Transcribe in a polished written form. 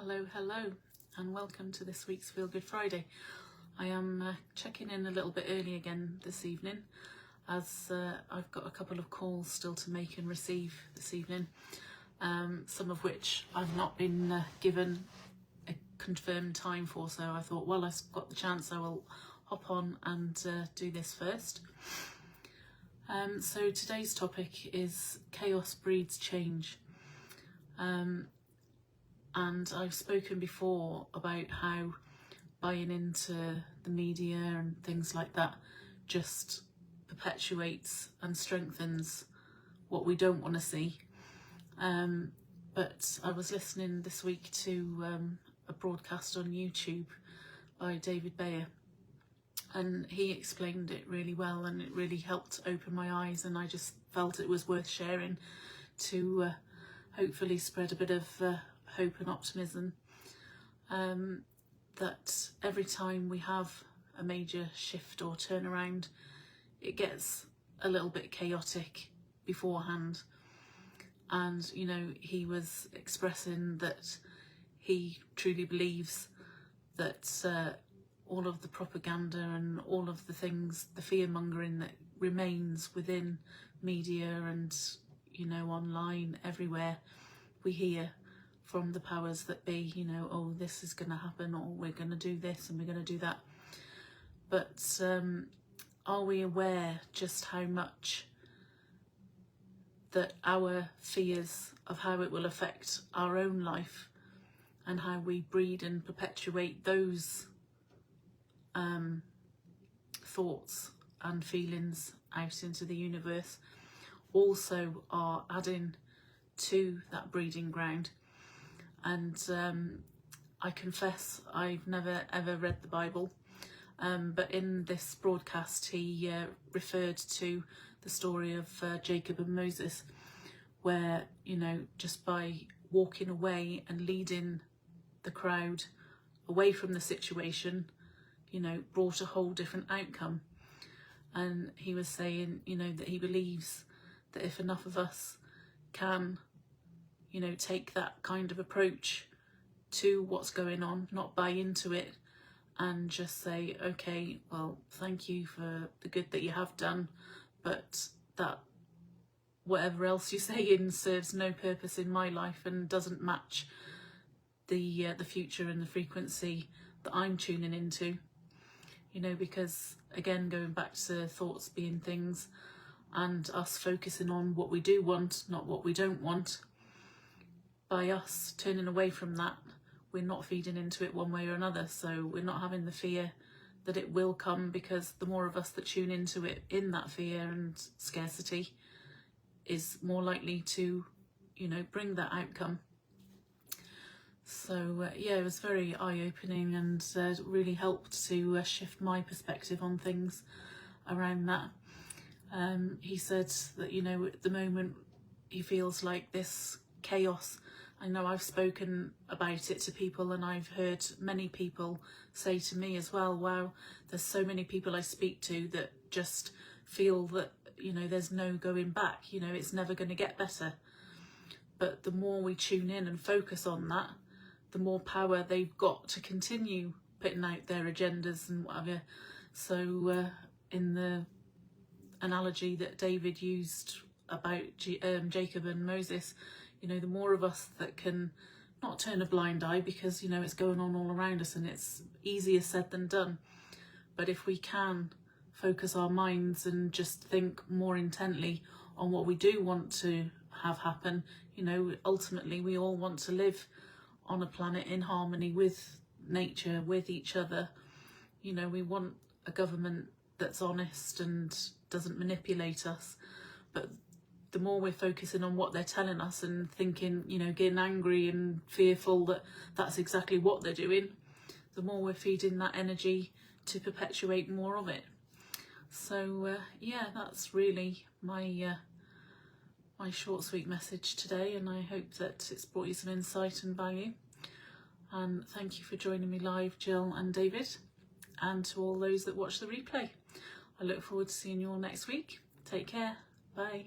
Hello, and welcome to this week's Feel Good Friday. I am checking in a little bit early again this evening, as I've got a couple of calls still to make and receive this evening, some of which I've not been given a confirmed time for, so I thought, well, I've got the chance, I will hop on and do this first. So today's topic is chaos breeds change. And I've spoken before about how buying into the media and things like that just perpetuates and strengthens what we don't want to see. But I was listening this week to a broadcast on YouTube by David Bayer, and he explained it really well, and it really helped open my eyes, and I just felt it was worth sharing to hopefully spread a bit of hope and optimism, that every time we have a major shift or turnaround, it gets a little bit chaotic beforehand. And you know, he was expressing that he truly believes that all of the propaganda and all of the things, the fear mongering that remains within media and, you know, online, everywhere, we hear from the powers that be, you know, oh, this is going to happen, or we're going to do this and we're going to do that. But are we aware just how much that our fears of how it will affect our own life and how we breed and perpetuate those thoughts and feelings out into the universe also are adding to that breeding ground? And I confess I've never ever read the Bible, but in this broadcast he referred to the story of Jacob and Moses, where, you know, just by walking away and leading the crowd away from the situation, you know, brought a whole different outcome. And he was saying, you know, that he believes that if enough of us can, you know, take that kind of approach to what's going on, not buy into it, and just say, okay, well, thank you for the good that you have done, but that whatever else you're saying serves no purpose in my life and doesn't match the future and the frequency that I'm tuning into. You know, because again, going back to thoughts being things and us focusing on what we do want, not what we don't want, by us turning away from that, we're not feeding into it one way or another. So we're not having the fear that it will come, because the more of us that tune into it in that fear and scarcity is more likely to, you know, bring that outcome. So yeah, it was very eye-opening, and really helped to shift my perspective on things around that. He said that, you know, at the moment he feels like this chaos, I know I've spoken about it to people, and I've heard many people say to me as well, wow, there's so many people I speak to that just feel that, you know, there's no going back, you know, it's never going to get better. But the more we tune in and focus on that, the more power they've got to continue putting out their agendas and whatever. So in the analogy that David used about Jacob and Moses, you know, the more of us that can not turn a blind eye, because, you know, it's going on all around us and it's easier said than done. But if we can focus our minds and just think more intently on what we do want to have happen, you know, ultimately we all want to live on a planet in harmony with nature, with each other. You know, we want a government that's honest and doesn't manipulate us. But the more we're focusing on what they're telling us and thinking, you know, getting angry and fearful that that's exactly what they're doing, the more we're feeding that energy to perpetuate more of it. So yeah, that's really my my short sweet message today, and I hope that it's brought you some insight and value. And thank you for joining me live, Jill and David, and to all those that watch the replay. I look forward to seeing you all next week. Take care. Bye.